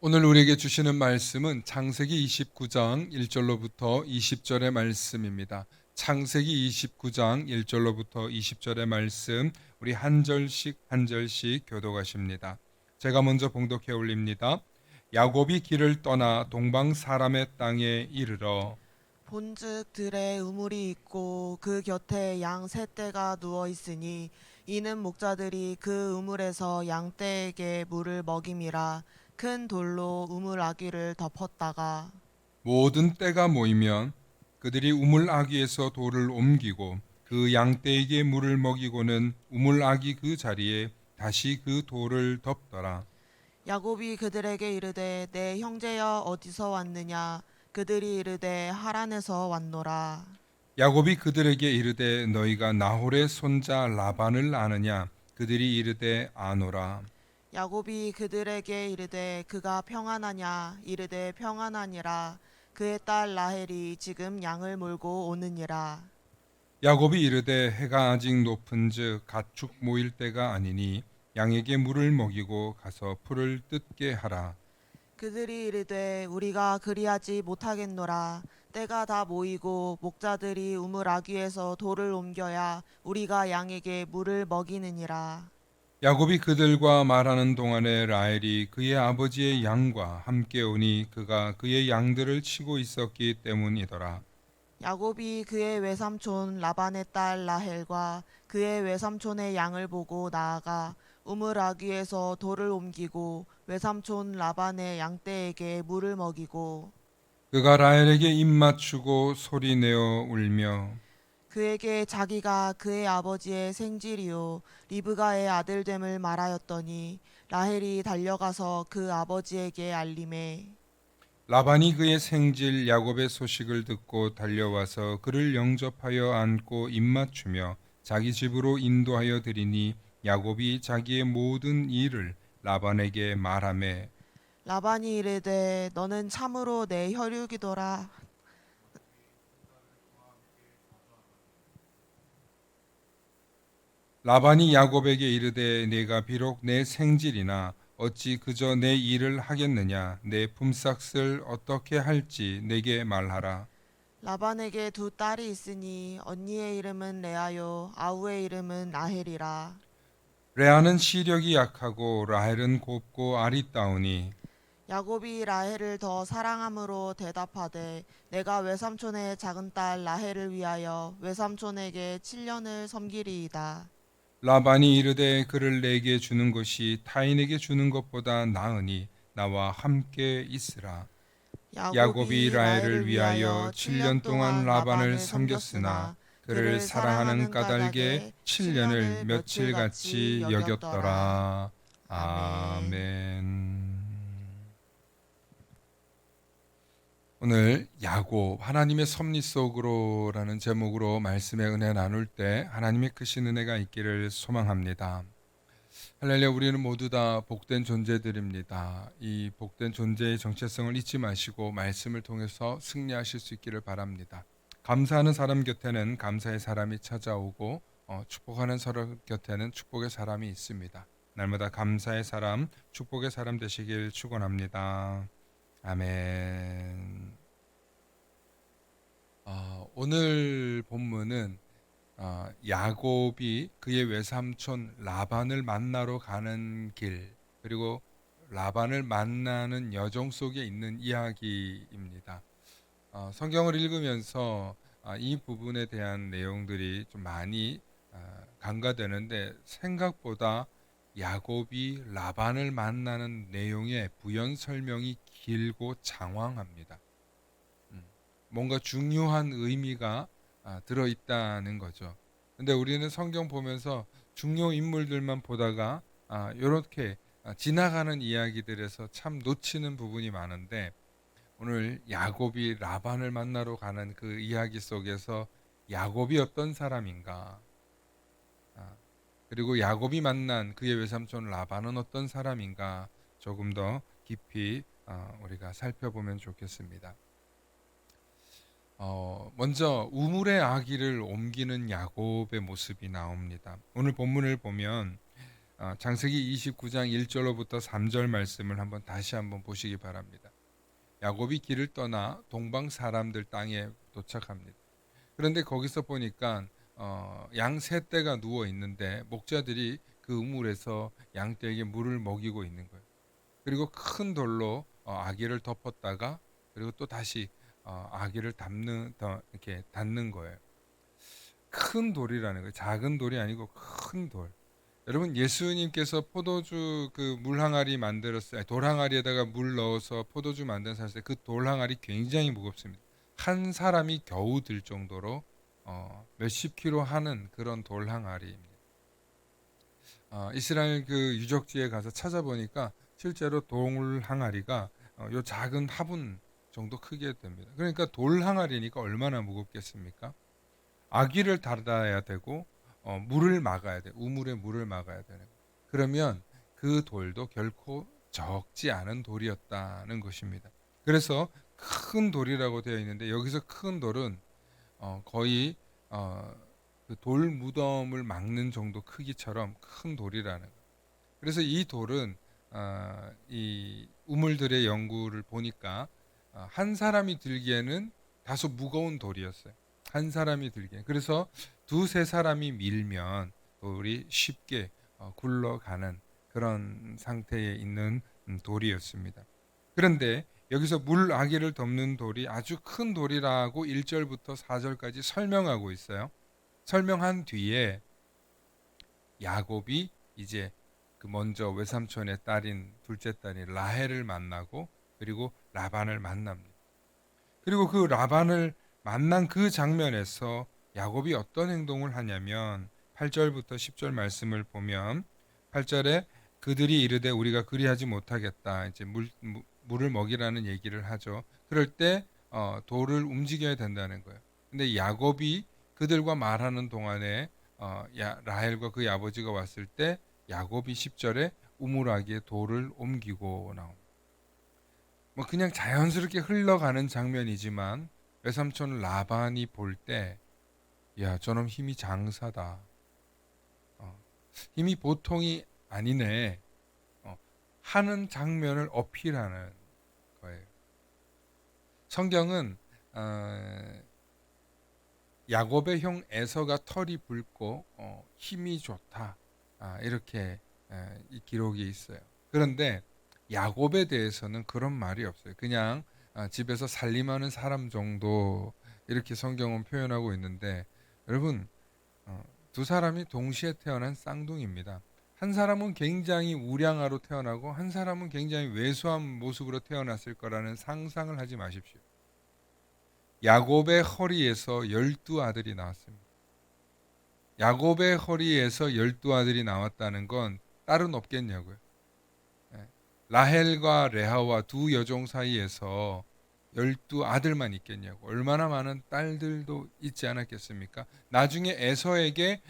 오늘 우리에게 주시는 말씀은 창세기 29장 1절로부터 20절의 말씀입니다. 창세기 29장 1절로부터 20절의 말씀, 우리 한 절씩 한 절씩 교독하십니다. 제가 먼저 봉독해 올립니다. 야곱이 길을 떠나 동방 사람의 땅에 이르러 본즉 들에 우물이 있고 그 곁에 양 세 떼가 누워 있으니 이는 목자들이 그 우물에서 양 떼에게 물을 먹임이라. 큰 돌로 우물 아귀를 덮었다가 모든 떼가 모이면 그들이 우물 아귀에서 돌을 옮기고 그 양떼에게 물을 먹이고는 우물 아귀 그 자리에 다시 그 돌을 덮더라. 야곱이 그들에게 이르되 내 형제여 어디서 왔느냐. 그들이 이르되 하란에서 왔노라. 야곱이 그들에게 이르되 너희가 나홀의 손자 라반을 아느냐? 그들이 이르되 아노라. 야곱이 그들에게 이르되 그가 평안하냐. 이르되 평안하니라. 그의 딸 라헬이 지금 양을 몰고 오느니라. 야곱이 이르되 해가 아직 높은즉 가축 모일 때가 아니니 양에게 물을 먹이고 가서 풀을 뜯게 하라. 그들이 이르되 우리가 그리하지 못하겠노라. 때가 다 모이고 목자들이 우물 아귀에서 돌을 옮겨야 우리가 양에게 물을 먹이느니라. 야곱이 그들과 말하는 동안에 라헬이 그의 아버지의 양과 함께 오니 그가 그의 양들을 치고 있었기 때문이더라. 야곱이 그의 외삼촌 라반의 딸 라헬과 그의 외삼촌의 양을 보고 나아가 우물 아귀에서 돌을 옮기고 외삼촌 라반의 양떼에게 물을 먹이고 그가 라헬에게 입 맞추고 소리내어 울며 그에게 자기가 그의 아버지의 생질이요 리브가의 아들됨을 말하였더니 라헬이 달려가서 그 아버지에게 알림해 라반이 그의 생질 야곱의 소식을 듣고 달려와서 그를 영접하여 안고 입맞추며 자기 집으로 인도하여 드리니 야곱이 자기의 모든 일을 라반에게 말하매 라반이 이르되 너는 참으로 내 혈육이더라. 라반이 야곱에게 이르되 네가 비록 내 생질이나 어찌 그저 내 일을 하겠느냐 내 품삯을 어떻게 할지 내게 말하라. 라반에게 두 딸이 있으니 언니의 이름은 레아요 아우의 이름은 라헬이라. 레아는 시력이 약하고 라헬은 곱고 아리따우니 야곱이 라헬을 더 사랑함으로 대답하되 내가 외삼촌의 작은 딸 라헬을 위하여 외삼촌에게 7년을 섬기리이다. 라반이 이르되 그를 내게 주는 것이 타인에게 주는 것보다 나으니 나와 함께 있으라. 야곱이 야곱이 라헬을 라헬을 위하여 위하여 7년 7년 동안 동안 라반을 라반을 섬겼으나 섬겼으나 그를 그를 사랑하는 사랑하는 까닭에 까닭에 7년을 7년을 며칠같이 며칠같이 여겼더라. 여겼더라. 아멘. 아멘. 오늘 야곱 하나님의 섭리 속으로라는 제목으로 말씀의 은혜 나눌 때 하나님의 크신 은혜가 있기를 소망합니다. 할렐루야. 우리는 모두 다 복된 존재들입니다. 이 복된 존재의 정체성을 잊지 마시고 말씀을 통해서 승리하실 수 있기를 바랍니다. 감사하는 사람 곁에는 감사의 사람이 찾아오고 축복하는 사람 곁에는 축복의 사람이 있습니다. 날마다 감사의 사람, 축복의 사람 되시길 축원합니다. 아멘. 오늘 본문은 야곱이 그의 외삼촌 라반을 만나러 가는 길, 그리고 라반을 만나는 여정 속에 있는 이야기입니다. 성경을 읽으면서 이 부분에 대한 내용들이 좀 많이 간과되는데 생각보다 야곱이 라반을 만나는 내용의 부연 설명이 길고 장황합니다. 뭔가 중요한 의미가 들어 있다는 거죠. 근데 우리는 성경 보면서 중요 인물들만 보다가 이렇게 지나가는 이야기들에서 참 놓치는 부분이 많은데 오늘 야곱이 라반을 만나러 가는 그 이야기 속에서 야곱이 어떤 사람인가, 아, 그리고 야곱이 만난 그의 외삼촌 라반은 어떤 사람인가 조금 더 깊이 우리가 살펴보면 좋겠습니다. 먼저 우물의 아기를 옮기는 야곱의 모습이 나옵니다. 오늘 본문을 보면 창세기 29장 1절로부터 3절 말씀을 다시 한번 보시기 바랍니다. 야곱이 길을 떠나 동방 사람들 땅에 도착합니다. 그런데 거기서 보니까 양 세 떼가 누워 있는데 목자들이 그 우물에서 양떼에게 물을 먹이고 있는 거예요. 그리고 큰 돌로 아기를 덮었다가 그리고 또 다시 아기를 이렇게 닫는 거예요. 큰 돌이라는 거예요. 작은 돌이 아니고 큰 돌. 여러분, 예수님께서 포도주 그 물 항아리 만들었어요. 돌 항아리에다가 물 넣어서 포도주 만든 사실 그 돌 항아리 굉장히 무겁습니다. 한 사람이 겨우 들 정도로 몇십 킬로 하는 그런 돌 항아리입니다. 이스라엘 그 유적지에 가서 찾아보니까 실제로 돌 항아리가 요 작은 화분 정도 크게 됩니다. 그러니까 돌 항아리니까 얼마나 무겁겠습니까? 아기를 닫아야 되고 물을 막아야 돼. 우물에 물을 막아야 되는 거예요. 그러면 그 돌도 결코 적지 않은 돌이었다는 것입니다. 그래서 큰 돌이라고 되어 있는데 여기서 큰 돌은 거의 그돌 무덤을 막는 정도 크기처럼 큰 돌이라는 거예요. 그래서 이 돌은 이 우물들의 연구를 보니까 한 사람이 들기에는 다소 무거운 돌이었어요. 한 사람이 들기에. 그래서 두세 사람이 밀면 돌이 쉽게 굴러가는 그런 상태에 있는 돌이었습니다. 그런데 여기서 물 아기를 덮는 돌이 아주 큰 돌이라고 1절부터 4절까지 설명하고 있어요. 설명한 뒤에 야곱이 이제 그 먼저 외삼촌의 딸인 둘째 딸인 라헬을 만나고 그리고 라반을 만납니다. 그리고 그 라반을 만난 그 장면에서 야곱이 어떤 행동을 하냐면 8절부터 10절 말씀을 보면 8절에 그들이 이르되 우리가 그리하지 못하겠다. 이제 물을 먹이라는 얘기를 하죠. 그럴 때 돌을 움직여야 된다는 거예요. 근데 야곱이 그들과 말하는 동안에 라헬과 그의 아버지가 왔을 때 야곱이 10절에 우물아기에 돌을 옮기고 나옵니다. 뭐 그냥 자연스럽게 흘러가는 장면이지만 외삼촌 라반이 볼 때 야, 저놈 힘이 장사다. 힘이 보통이 아니네. 하는 장면을 어필하는 거예요. 성경은 야곱의 형 에서가 털이 붉고 힘이 좋다. 이렇게 이 기록이 있어요. 그런데 야곱에 대해서는 그런 말이 없어요. 그냥 집에서 살림하는 사람 정도 이렇게 성경은 표현하고 있는데 여러분 두 사람이 동시에 태어난 쌍둥이입니다. 한 사람은 굉장히 우량아로 태어나고 한 사람은 굉장히 왜소한 모습으로 태어났을 거라는 상상을 하지 마십시오. 야곱의 허리에서 12아들이 나왔습니다. 야곱의 허리에서 12아들이 나왔다는 건 딸은 없겠냐고요. 라헬과 레아와 두 여종 사이에서 12아들만 있겠냐고. 얼마나 많은 딸들도 있지 않았겠습니까? 나중에 에서에게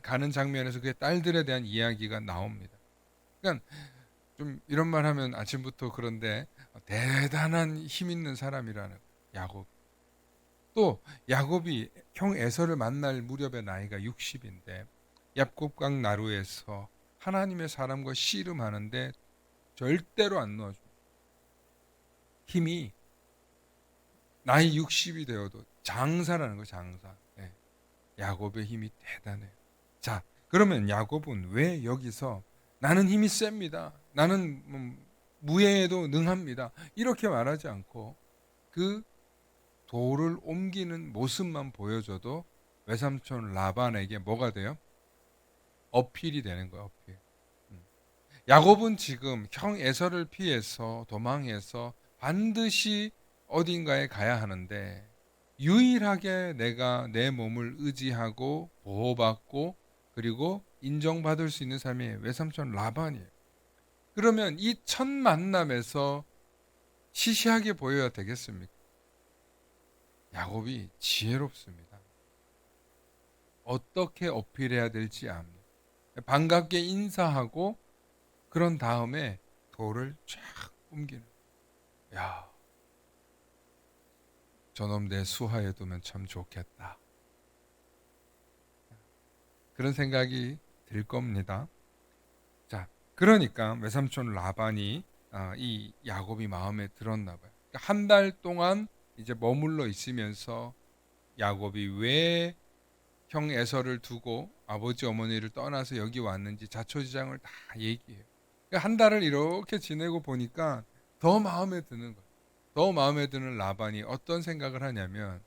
가는 장면에서 그의 딸들에 대한 이야기가 나옵니다. 그러니까 좀 이런 말 하면 아침부터 그런데 대단한 힘 있는 사람이라는 야곱. 또 야곱이 형 에서를 만날 무렵의 나이가 60인데 얍곱강 나루에서 하나님의 사람과 씨름하는데 절대로 안 놓아줍니다. 힘이 나이 60이 되어도 장사라는 거 장사. 네. 야곱의 힘이 대단해요. 자, 그러면 야곱은 왜 여기서 나는 힘이 셉니다. 나는 무예에도 능합니다. 이렇게 말하지 않고 그 돌을 옮기는 모습만 보여줘도 외삼촌 라반에게 뭐가 돼요? 어필이 되는 거예요. 어필. 야곱은 지금 형 에서를 피해서 도망해서 반드시 어딘가에 가야 하는데 유일하게 내가 내 몸을 의지하고 보호받고 그리고 인정받을 수 있는 사람이 외삼촌 라반이에요. 그러면 이 첫 만남에서 시시하게 보여야 되겠습니까? 야곱이 지혜롭습니다. 어떻게 어필해야 될지 압니다. 반갑게 인사하고 그런 다음에 돌을 쫙 옮기는. 야, 저놈 내 수하에 두면 참 좋겠다. 그런 생각이 들 겁니다. 그러니까 외삼촌 라반이 이 야곱이 마음에 들었나 봐요. 그러니까 한 달 동안 이제 머물러 있으면서 야곱이 왜 형 에서를 두고 아버지 어머니를 떠나서 여기 왔는지 자초지장을 다 얘기해요. 그러니까 한 달을 이렇게 지내고 보니까 더 마음에 드는 거예요. 더 마음에 드는 라반이 어떤 생각을 하냐면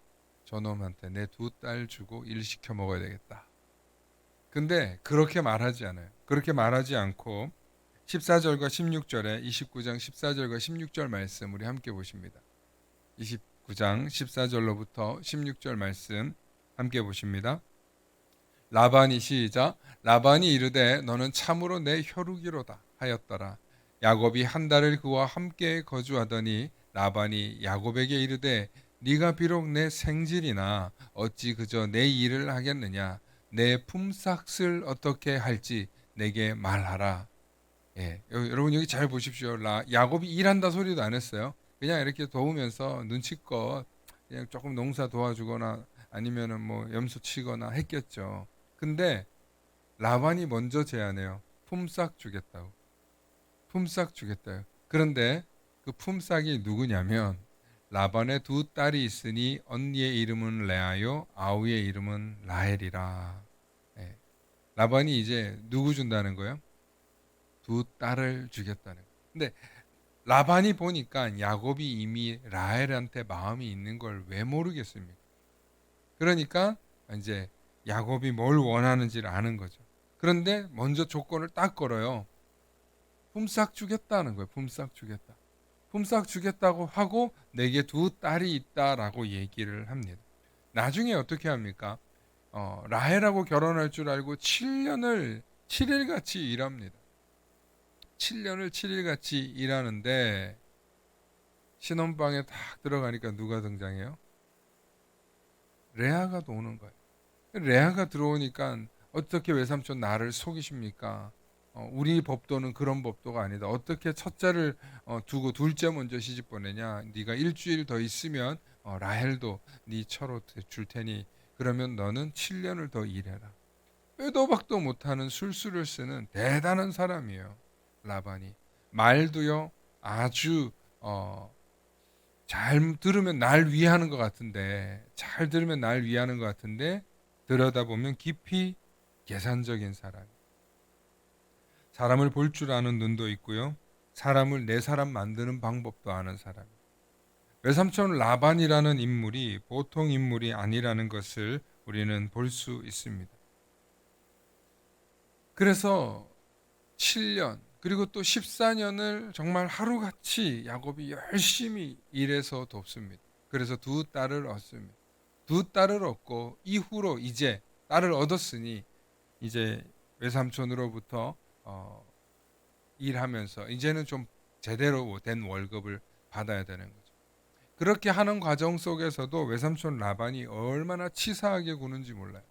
저놈한테 내 두 딸 주고 일 시켜 먹어야 되겠다. 근데 그렇게 말하지 않아요. 그렇게 말하지 않고 14절과 16절에 29장 14절과 16절 말씀 우리 함께 보십니다. 29장 14절로부터 16절 말씀 함께 보십니다. 라반이 시작. 라반이 이르되 너는 참으로 내 혈육이로다 하였더라. 야곱이 한 달을 그와 함께 거주하더니 라반이 야곱에게 이르되 네가 비록 내 생질이나 어찌 그저 내 일을 하겠느냐. 내 품삯을 어떻게 할지 내게 말하라. 예, 여러분 여기 잘 보십시오. 야곱이 일한다 소리도 안 했어요. 그냥 이렇게 도우면서 눈치껏 그냥 조금 농사 도와주거나 아니면은 뭐 염소 치거나 했겠죠. 근데 라반이 먼저 제안해요. 품삯 주겠다고. 품삯 주겠다요. 그런데 그 품삯이 누구냐면 라반의 두 딸이 있으니 언니의 이름은 레아요, 아우의 이름은 라헬이라. 예. 라반이 이제 누구 준다는 거예요? 두 딸을 주겠다는 거예요. 근데 라반이 보니까 야곱이 이미 라헬한테 마음이 있는 걸 왜 모르겠습니까? 그러니까 이제 야곱이 뭘 원하는지를 아는 거죠. 그런데 먼저 조건을 딱 걸어요. 품삯 주겠다는 거예요. 품삯 주겠다. 품삯 주겠다고 하고 내게 두 딸이 있다라고 얘기를 합니다. 나중에 어떻게 합니까? 라헬하고 결혼할 줄 알고 7년을 7일같이 일합니다. 7년을 7일같이 일하는데 신혼방에 딱 들어가니까 누가 등장해요? 레아가 또 오는 거예요. 레아가 들어오니까 어떻게 외삼촌 나를 속이십니까? 우리 법도는 그런 법도가 아니다. 어떻게 첫째를 두고 둘째 먼저 시집 보내냐? 네가 일주일 더 있으면 라헬도 네 처로 줄 테니 그러면 너는 7년을 더 일해라. 빼도 박도 못하는 술수를 쓰는 대단한 사람이에요. 라반이. 말도요 아주 잘 들으면 날 위하는 것 같은데 잘 들으면 날 위하는 것 같은데 들여다보면 깊이 계산적인 사람. 사람을 볼 줄 아는 눈도 있고요. 사람을 내 사람 만드는 방법도 아는 사람. 외삼촌 라반이라는 인물이 보통 인물이 아니라는 것을 우리는 볼 수 있습니다. 그래서 7년 그리고 또 14년을 정말 하루같이 야곱이 열심히 일해서 돕습니다. 그래서 두 딸을 얻습니다. 두 딸을 얻고 이후로 이제 딸을 얻었으니 이제 외삼촌으로부터 일하면서 이제는 좀 제대로 된 월급을 받아야 되는 거죠. 그렇게 하는 과정 속에서도 외삼촌 라반이 얼마나 치사하게 구는지 몰라요.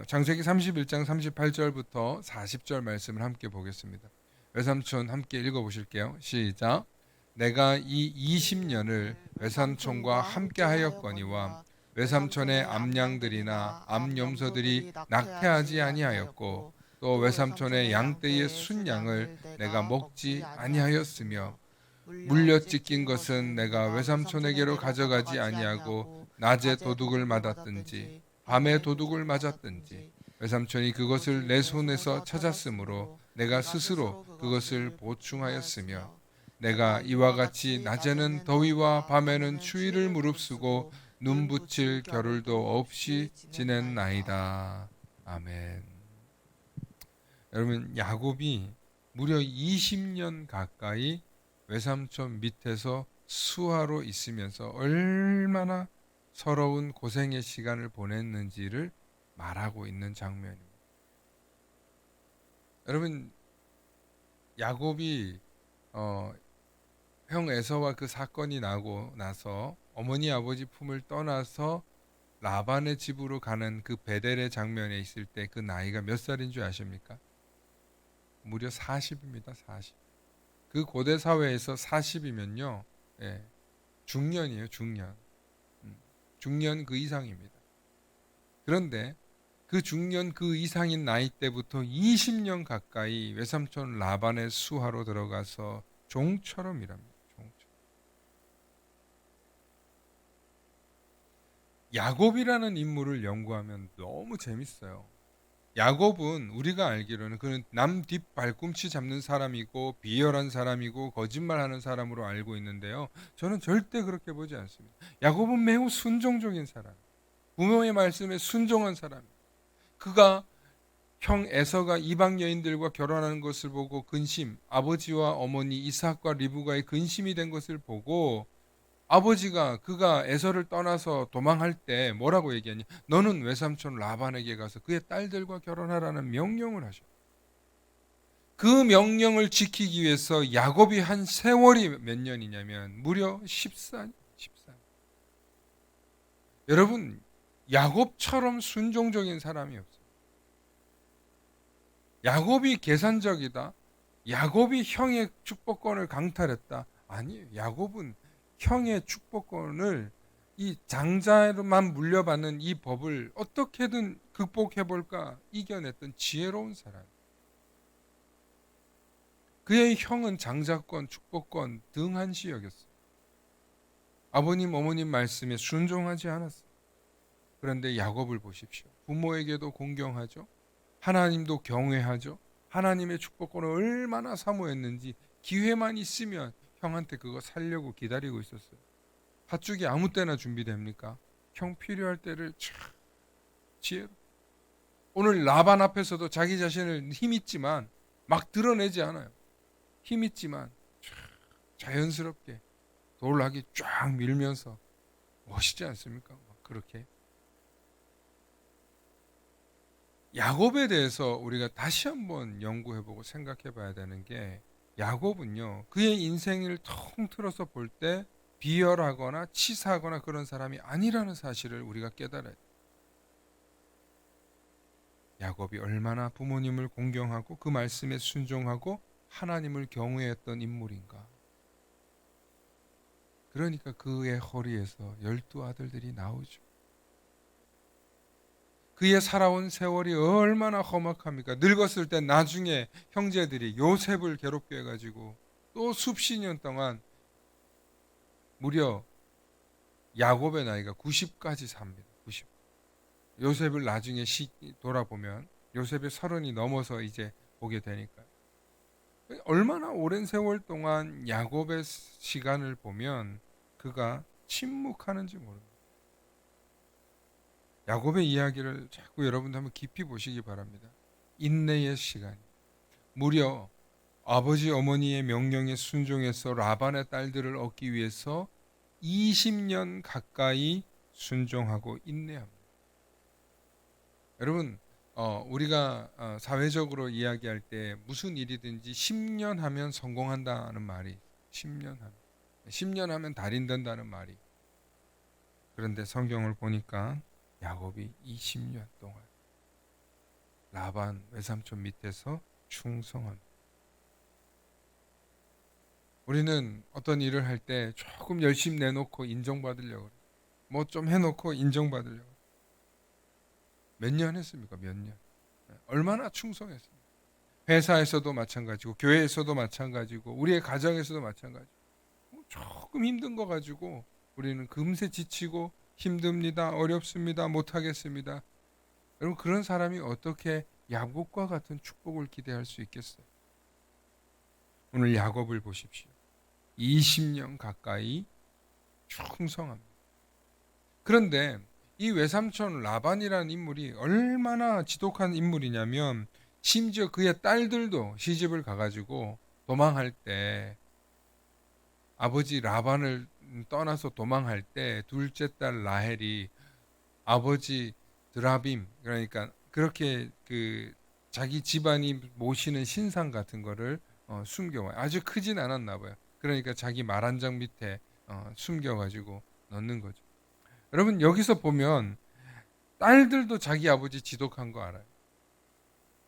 창세기 31장 38절부터 40절 말씀을 함께 보겠습니다. 외삼촌 함께 읽어보실게요. 시작. 내가 이 20년을 외삼촌과 함께 하였거니와 외삼촌의 암양들이나 암염소들이 낙태하지 아니하였고 또 외삼촌의 양떼의 순양을 내가 먹지 아니하였으며 물려 찢긴 것은 내가 외삼촌에게로 가져가지 아니하고 낮에 도둑을 맞았든지 밤에 도둑을 맞았든지 외삼촌이 그것을 내 손에서 찾았으므로 내가 스스로 그것을 보충하였으며 내가 이와 같이 낮에는 더위와 밤에는 추위를 무릅쓰고 눈 붙일 겨를도 없이 지냈나이다. 아멘. 여러분 야곱이 무려 20년 가까이 외삼촌 밑에서 수하로 있으면서 얼마나 서러운 고생의 시간을 보냈는지를 말하고 있는 장면입니다. 여러분 야곱이 형 에서와 그 사건이 나고 나서 어머니 아버지 품을 떠나서 라반의 집으로 가는 그 베델의 장면에 있을 때 그 나이가 몇 살인 줄 아십니까? 무려 40입니다. 40. 그 고대 사회에서 40이면요, 예, 중년이에요. 중년. 중년 그 이상입니다. 그런데 그 중년 그 이상인 나이 때부터 20년 가까이 외삼촌 라반의 수하로 들어가서 종처럼 일합니다. 종처럼. 야곱이라는 인물을 연구하면 너무 재밌어요. 야곱은 우리가 알기로는 그는 남 뒷 발꿈치 잡는 사람이고 비열한 사람이고 거짓말하는 사람으로 알고 있는데요. 저는 절대 그렇게 보지 않습니다. 야곱은 매우 순종적인 사람, 부모의 말씀에 순종한 사람. 그가 형 에서가 이방 여인들과 결혼하는 것을 보고 근심, 아버지와 어머니 이삭과 리브가의 근심이 된 것을 보고 아버지가 그가 에서를 떠나서 도망할 때 뭐라고 얘기하니? 너는 외삼촌 라반에게 가서 그의 딸들과 결혼하라는 명령을 하셔. 그 명령을 지키기 위해서 야곱이 한 세월이 몇 년이냐면 무려 14년. 여러분, 야곱처럼 순종적인 사람이 없어요. 야곱이 계산적이다. 야곱이 형의 축복권을 강탈했다. 아니에요. 야곱은 형의 축복권을 이 장자로만 물려받는 이 법을 어떻게든 극복해볼까 이겨냈던 지혜로운 사람. 그의 형은 장자권, 축복권 등한시 여겼어요. 아버님, 어머님 말씀에 순종하지 않았어요. 그런데 야곱을 보십시오. 부모에게도 공경하죠. 하나님도 경외하죠. 하나님의 축복권을 얼마나 사모했는지 기회만 있으면 형한테 그거 살려고 기다리고 있었어요. 팥죽이 아무 때나 준비됩니까? 형 필요할 때를 참 지혜로. 오늘 라반 앞에서도 자기 자신을 힘있지만 막 드러내지 않아요. 힘있지만 자연스럽게 돌락이 쫙 밀면서 멋있지 않습니까? 막 그렇게. 야곱에 대해서 우리가 다시 한번 연구해보고 생각해봐야 되는 게 야곱은요 그의 인생을 통틀어서 볼 때 비열하거나 치사하거나 그런 사람이 아니라는 사실을 우리가 깨달아야 돼요. 야곱이 얼마나 부모님을 공경하고 그 말씀에 순종하고 하나님을 경외했던 인물인가. 그러니까 그의 허리에서 12아들들이 나오죠. 그의 살아온 세월이 얼마나 험악합니까? 늙었을 때 나중에 형제들이 요셉을 괴롭게 해가지고 또 수십 년 동안 무려 야곱의 나이가 90까지 삽니다. 90. 요셉을 나중에 돌아보면 요셉의 30이 넘어서 이제 보게 되니까 얼마나 오랜 세월 동안 야곱의 시간을 보면 그가 침묵하는지 모릅니다. 야곱의 이야기를 자꾸 여러분들 한번 깊이 보시기 바랍니다. 인내의 시간. 무려 아버지 어머니의 명령에 순종해서 라반의 딸들을 얻기 위해서 20년 가까이 순종하고 인내합니다. 여러분 우리가 사회적으로 이야기할 때 무슨 일이든지 10년 하면 성공한다는 말이 10년 하면 달인 된다는 말이. 그런데 성경을 보니까 야곱이 20년 동안 라반 외삼촌 밑에서 충성합니다. 우리는 어떤 일을 할 때 조금 열심히 내놓고 인정받으려고 그래요. 뭐 좀 해놓고 인정받으려고. 몇 년 했습니까? 몇 년. 얼마나 충성했습니까? 회사에서도 마찬가지고 교회에서도 마찬가지고 우리의 가정에서도 마찬가지고 조금 힘든 거 가지고 우리는 금세 지치고 힘듭니다. 어렵습니다. 못하겠습니다. 여러분 그런 사람이 어떻게 야곱과 같은 축복을 기대할 수 있겠어요? 오늘 야곱을 보십시오. 20년 가까이 충성합니다. 그런데 이 외삼촌 라반이라는 인물이 얼마나 지독한 인물이냐면 심지어 그의 딸들도 시집을 가가지고 도망할 때 아버지 라반을 떠나서 도망할 때 둘째 딸 라헬이 아버지 드라빔 그러니까 그렇게 그 자기 집안이 모시는 신상 같은 거를 숨겨와요. 아주 크진 않았나 봐요. 그러니까 자기 말 한 장 밑에 숨겨가지고 넣는 거죠. 여러분 여기서 보면 딸들도 자기 아버지 지독한 거 알아요.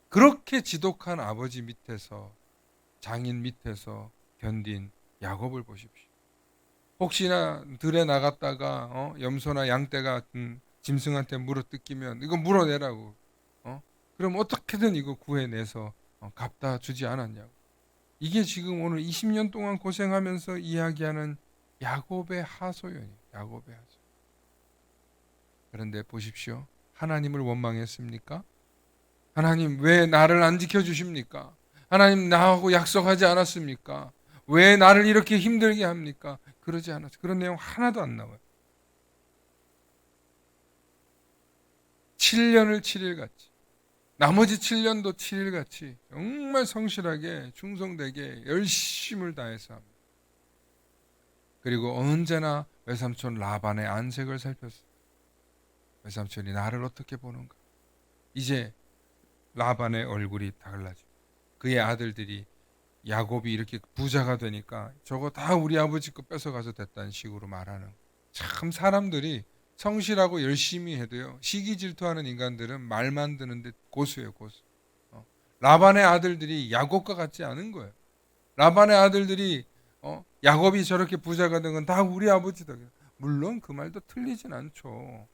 그렇게 지독한 아버지 밑에서 장인 밑에서 견딘 야곱을 보십시오. 혹시나 들에 나갔다가 염소나 양떼가 짐승한테 물어뜯기면 이거 물어내라고 그럼 어떻게든 이거 구해내서 갚다 주지 않았냐고. 이게 지금 오늘 20년 동안 고생하면서 이야기하는 야곱의 하소연이에요. 야곱의 하소연. 그런데 보십시오. 하나님을 원망했습니까? 하나님 왜 나를 안 지켜주십니까? 하나님 나하고 약속하지 않았습니까? 왜 나를 이렇게 힘들게 합니까? 그러지 않았어요. 그런 내용 하나도 안 나와요. 7년을 7일같이, 나머지 7년도 7일같이 정말 성실하게 충성되게 열심을 다해서 합니다. 그리고 언제나 외삼촌 라반의 안색을 살폈어요. 외삼촌이 나를 어떻게 보는가. 이제 라반의 얼굴이 달라집니다. 그의 아들들이 야곱이 이렇게 부자가 되니까 저거 다 우리 아버지 거 뺏어가서 됐다는 식으로 말하는. 참 사람들이 성실하고 열심히 해도요, 시기 질투하는 인간들은 말만 듣는데 고수예요, 고수. 라반의 아들들이 야곱과 같지 않은 거예요. 라반의 아들들이 야곱이 저렇게 부자가 된 건 다 우리 아버지다. 물론 그 말도 틀리진 않죠.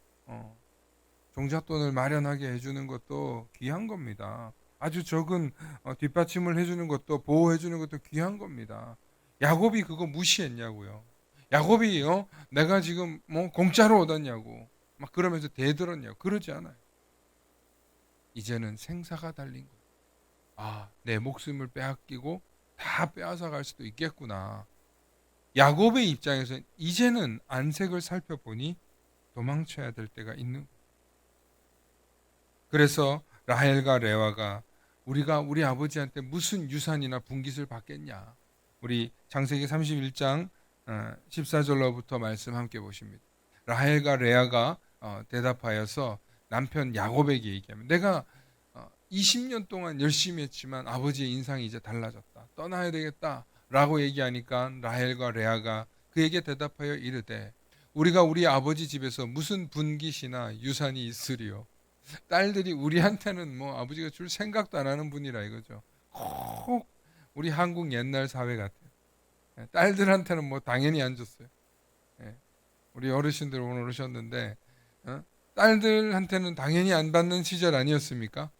종잣돈을 마련하게 해주는 것도 귀한 겁니다. 아주 적은 뒷받침을 해주는 것도, 보호해주는 것도 귀한 겁니다. 야곱이 그거 무시했냐고요. 야곱이 내가 지금 뭐 공짜로 얻었냐고 막 그러면서 대들었냐고. 그러지 않아요. 이제는 생사가 달린 거예요. 아, 내 목숨을 빼앗기고 다 빼앗아 갈 수도 있겠구나. 야곱의 입장에서 이제는 안색을 살펴보니 도망쳐야 될 때가 있는 거예요. 그래서 라헬과 레와가 우리가 우리 아버지한테 무슨 유산이나 분깃을 받겠냐. 우리 창세기 31장 14절로부터 말씀 함께 보십니다. 라헬과 레아가 대답하여서 남편 야곱에게 얘기하면, 내가 20년 동안 열심히 했지만 아버지의 인상이 이제 달라졌다. 떠나야 되겠다. 라고 얘기하니까 라헬과 레아가 그에게 대답하여 이르되, 우리가 우리 아버지 집에서 무슨 분깃이나 유산이 있으리요. 딸들이 우리한테는 뭐 아버지가 줄 생각도 안 하는 분이라 이거죠. 꼭 우리 한국 옛날 사회 같아요. 딸들한테는 뭐 당연히 안 줬어요. 우리 어르신들 오늘 오셨는데 딸들한테는 당연히 안 받는 시절 아니었습니까?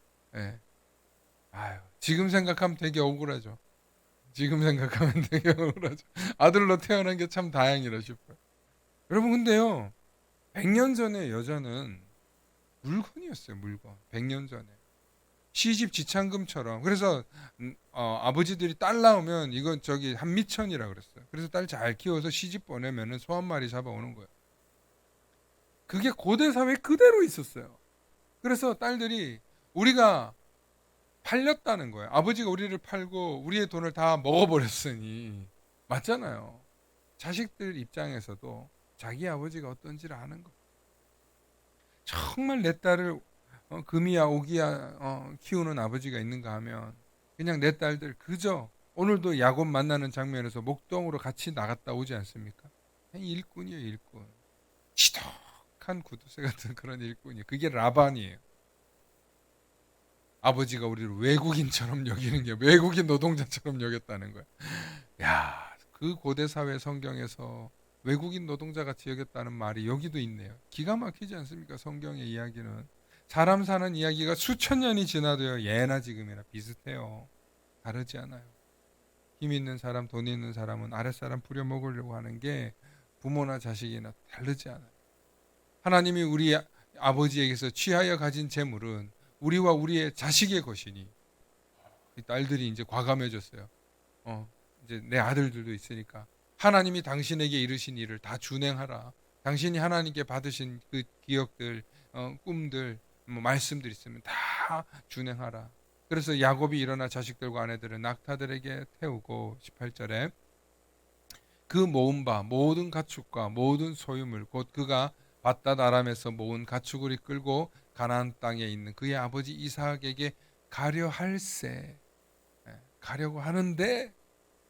아유, 지금 생각하면 되게 억울하죠. 지금 생각하면 되게 억울하죠. 아들로 태어난 게 참 다행이라 싶어요. 여러분 근데요, 100년 전에 여자는 물건이었어요. 물건. 100년 전에 시집 지참금처럼. 그래서 아버지들이 딸 낳으면 이건 저기 한미천이라 그랬어요. 그래서 딸 잘 키워서 시집 보내면은 소 한 마리 잡아오는 거예요. 그게 고대 사회 그대로 있었어요. 그래서 딸들이 우리가 팔렸다는 거예요. 아버지가 우리를 팔고 우리의 돈을 다 먹어버렸으니. 맞잖아요. 자식들 입장에서도 자기 아버지가 어떤지를 아는 거. 정말 내 딸을 금이야 오기야 키우는 아버지가 있는가 하면 그냥 내 딸들 그저 오늘도 야곱 만나는 장면에서 목동으로 같이 나갔다 오지 않습니까? 그냥 일꾼이에요, 일꾼. 지독한 구두쇠 같은 그런 일꾼이. 그게 라반이에요. 아버지가 우리를 외국인처럼 여기는 게, 외국인 노동자처럼 여겼다는 거야. 야, 그 고대 사회 성경에서 외국인 노동자 같이 여겼다는 말이 여기도 있네요. 기가 막히지 않습니까? 성경의 이야기는 사람 사는 이야기가 수천 년이 지나도요, 예나 지금이나 비슷해요. 다르지 않아요. 힘 있는 사람, 돈 있는 사람은 아랫사람 부려먹으려고 하는 게 부모나 자식이나 다르지 않아요. 하나님이 우리 아버지에게서 취하여 가진 재물은 우리와 우리의 자식의 것이니, 이 딸들이 이제 과감해졌어요. 이제 내 아들들도 있으니까 하나님이 당신에게 이르신 일을 다 준행하라. 당신이 하나님께 받으신 그 기억들, 꿈들, 뭐 말씀들 있으면 다 준행하라. 그래서 야곱이 일어나 자식들과 아내들을 낙타들에게 태우고 18절에 그 모은 바 모든 가축과 모든 소유물 곧 그가 밧닷 아람에서 모은 가축을 이끌고 가나안 땅에 있는 그의 아버지 이삭에게 가려 할세. 가려고 하는데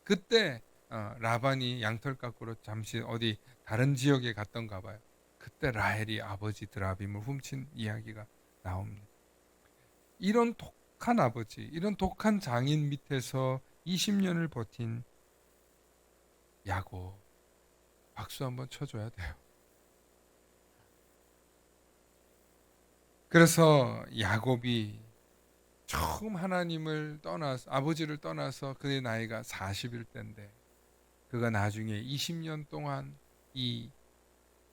그때 라반이 양털 깎으러 잠시 어디 다른 지역에 갔던가 봐요. 그때 라헬이 아버지 드라빔을 훔친 이야기가 나옵니다. 이런 독한 아버지, 이런 독한 장인 밑에서 20년을 버틴 야곱, 박수 한번 쳐줘야 돼요. 그래서 야곱이 처음 하나님을 떠나서 아버지를 떠나서 그의 나이가 40일 때인데 그가 나중에 20년 동안 이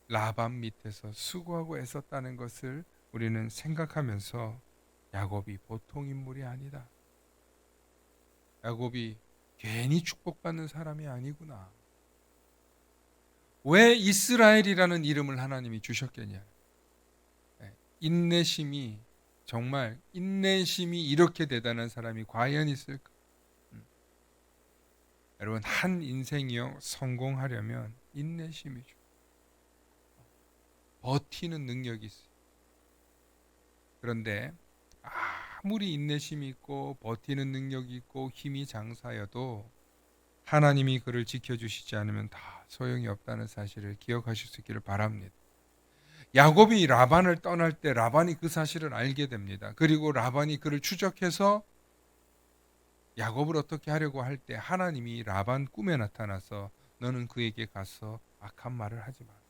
라반 밑에서 수고하고 애썼다는 것을 우리는 생각하면서 야곱이 보통 인물이 아니다. 야곱이 괜히 축복받는 사람이 아니구나. 왜 이스라엘이라는 이름을 하나님이 주셨겠냐? 인내심이 정말 인내심이 이렇게 대단한 사람이 과연 있을까? 여러분 한 인생이요 성공하려면 인내심이죠. 버티는 능력이 있어요. 그런데 아무리 인내심이 있고 버티는 능력이 있고 힘이 장사여도 하나님이 그를 지켜주시지 않으면 다 소용이 없다는 사실을 기억하실 수 있기를 바랍니다. 야곱이 라반을 떠날 때 라반이 그 사실을 알게 됩니다. 그리고 라반이 그를 추적해서 야곱을 어떻게 하려고 할 때 하나님이 라반 꿈에 나타나서 너는 그에게 가서 악한 말을 하지 마라.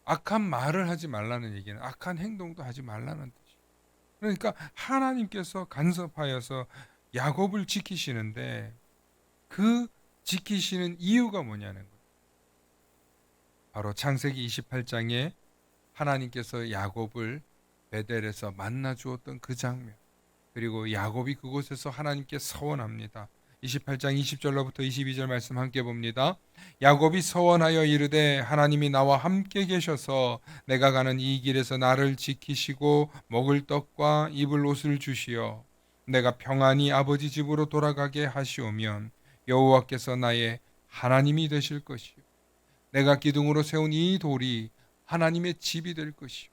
악한 말을 하지 말라는 얘기는 악한 행동도 하지 말라는 뜻이에요. 그러니까 하나님께서 간섭하여서 야곱을 지키시는데 그 지키시는 이유가 뭐냐는 거예요. 바로 창세기 28장에 하나님께서 야곱을 베델에서 만나 주었던 그 장면, 그리고 야곱이 그곳에서 하나님께 서원합니다. 28장 20절로부터 22절 말씀 함께 봅니다. 야곱이 서원하여 이르되 하나님이 나와 함께 계셔서 내가 가는 이 길에서 나를 지키시고 먹을 떡과 입을 옷을 주시어 내가 평안히 아버지 집으로 돌아가게 하시오면 여호와께서 나의 하나님이 되실 것이요 내가 기둥으로 세운 이 돌이 하나님의 집이 될 것이요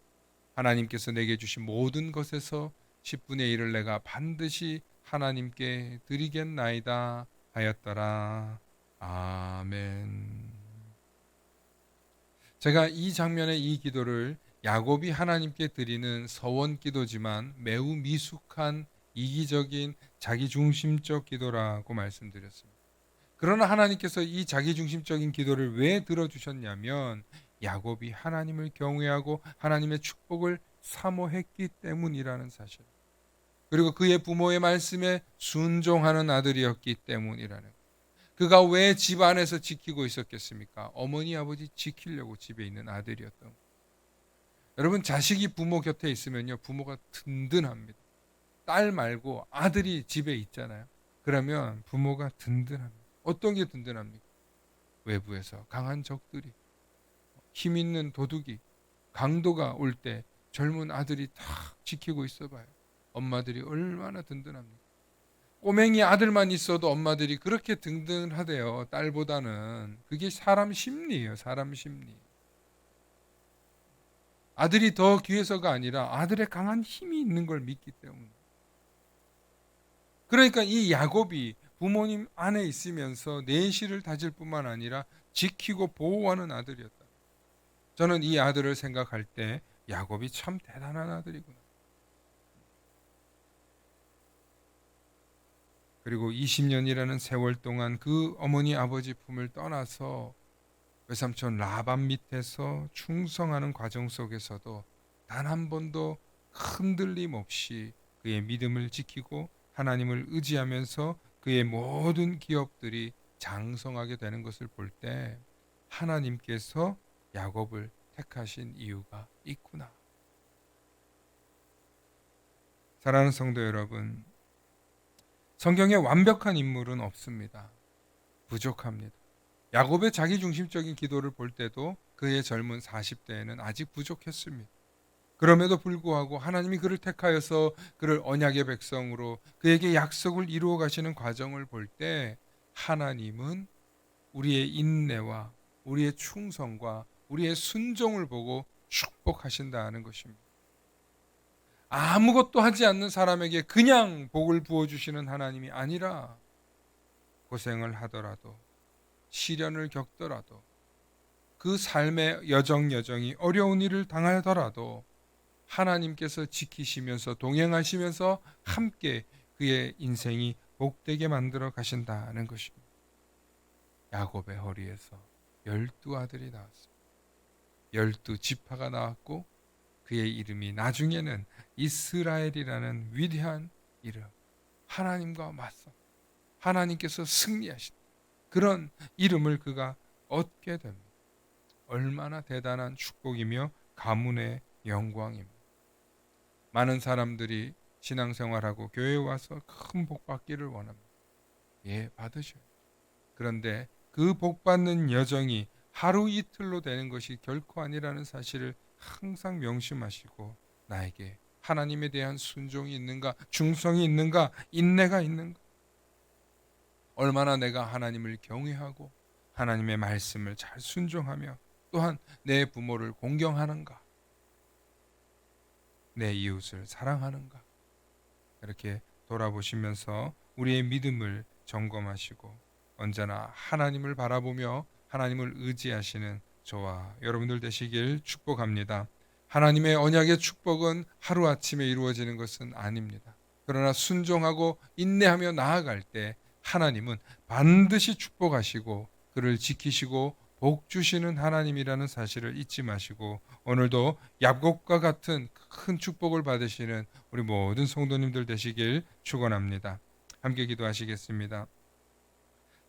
하나님께서 내게 주신 모든 것에서 10분의 1을 내가 반드시 하나님께 드리겠나이다 하였더라. 아멘. 제가 이 장면의 이 기도를 야곱이 하나님께 드리는 서원 기도지만 매우 미숙한 이기적인 자기중심적 기도라고 말씀드렸습니다. 그러나 하나님께서 이 자기중심적인 기도를 왜 들어주셨냐면 야곱이 하나님을 경외하고 하나님의 축복을 사모했기 때문이라는 사실, 그리고 그의 부모의 말씀에 순종하는 아들이었기 때문이라는, 그가 왜 집 안에서 지키고 있었겠습니까? 어머니 아버지 지키려고 집에 있는 아들이었던 거예요. 여러분 자식이 부모 곁에 있으면요 부모가 든든합니다. 딸 말고 아들이 집에 있잖아요. 그러면 부모가 든든합니다. 어떤 게 든든합니까? 외부에서 강한 적들이, 힘 있는 도둑이, 강도가 올 때 젊은 아들이 다 지키고 있어봐요. 엄마들이 얼마나 든든합니까? 꼬맹이 아들만 있어도 엄마들이 그렇게 든든하대요. 딸보다는. 그게 사람 심리예요. 사람 심리. 아들이 더 귀해서가 아니라 아들의 강한 힘이 있는 걸 믿기 때문에. 그러니까 이 야곱이 부모님 안에 있으면서 내실을 다질 뿐만 아니라 지키고 보호하는 아들이었다. 저는 이 아들을 생각할 때 야곱이 참 대단한 아들이구나. 그리고 20년이라는 세월 동안 그 어머니 아버지 품을 떠나서 외삼촌 라반 밑에서 충성하는 과정 속에서도 단 한 번도 흔들림 없이 그의 믿음을 지키고 하나님을 의지하면서 그의 모든 기업들이 장성하게 되는 것을 볼 때 하나님께서 야곱을 택하신 이유가 있구나. 사랑하는 성도 여러분, 성경에 완벽한 인물은 없습니다. 부족합니다. 야곱의 자기중심적인 기도를 볼 때도 그의 젊은 40대에는 아직 부족했습니다. 그럼에도 불구하고 하나님이 그를 택하여서 그를 언약의 백성으로 그에게 약속을 이루어 가시는 과정을 볼 때 하나님은 우리의 인내와 우리의 충성과 우리의 순종을 보고 축복하신다는 것입니다. 아무것도 하지 않는 사람에게 그냥 복을 부어주시는 하나님이 아니라 고생을 하더라도 시련을 겪더라도 그 삶의 여정이 어려운 일을 당하더라도 하나님께서 지키시면서 동행하시면서 함께 그의 인생이 복되게 만들어 가신다는 것입니다. 야곱의 허리에서 12아들이 나왔습니다. 12지파가 나왔고 그의 이름이 나중에는 이스라엘이라는 위대한 이름, 하나님과 맞서 하나님께서 승리하신 그런 이름을 그가 얻게 됩니다. 얼마나 대단한 축복이며 가문의 영광입니다. 많은 사람들이 신앙생활하고 교회에 와서 큰 복 받기를 원합니다. 예, 받으셔요. 그런데 그 복 받는 여정이 하루 이틀로 되는 것이 결코 아니라는 사실을 항상 명심하시고 나에게 하나님에 대한 순종이 있는가, 충성이 있는가, 인내가 있는가, 얼마나 내가 하나님을 경외하고 하나님의 말씀을 잘 순종하며 또한 내 부모를 공경하는가, 내 이웃을 사랑하는가, 이렇게 돌아보시면서 우리의 믿음을 점검하시고 언제나 하나님을 바라보며 하나님을 의지하시는 저와 여러분들 되시길 축복합니다. 하나님의 언약의 축복은 하루아침에 이루어지는 것은 아닙니다. 그러나 순종하고 인내하며 나아갈 때 하나님은 반드시 축복하시고 그를 지키시고 복 주시는 하나님이라는 사실을 잊지 마시고 오늘도 야곱과 같은 큰 축복을 받으시는 우리 모든 성도님들 되시길 축원합니다. 함께 기도하시겠습니다.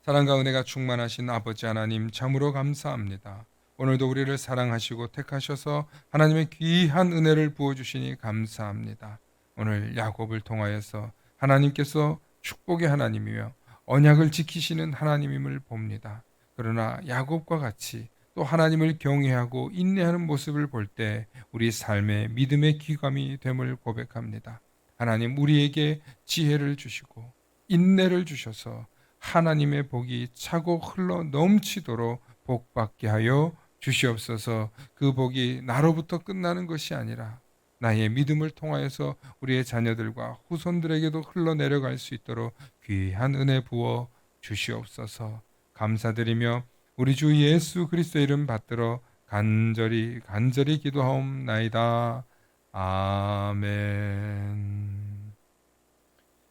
사랑과 은혜가 충만하신 아버지 하나님 참으로 감사합니다. 오늘도 우리를 사랑하시고 택하셔서 하나님의 귀한 은혜를 부어주시니 감사합니다. 오늘 야곱을 통하여서 하나님께서 축복의 하나님이며 언약을 지키시는 하나님임을 봅니다. 그러나 야곱과 같이 또 하나님을 경외하고 인내하는 모습을 볼 때 우리 삶의 믿음의 귀감이 됨을 고백합니다. 하나님 우리에게 지혜를 주시고 인내를 주셔서 하나님의 복이 차고 흘러 넘치도록 복받게 하여 주시옵소서. 그 복이 나로부터 끝나는 것이 아니라 나의 믿음을 통하여서 우리의 자녀들과 후손들에게도 흘러내려갈 수 있도록 귀한 은혜 부어 주시옵소서. 감사드리며 우리 주 예수 그리스도의 이름 받들어 간절히 기도하옵나이다. 아멘.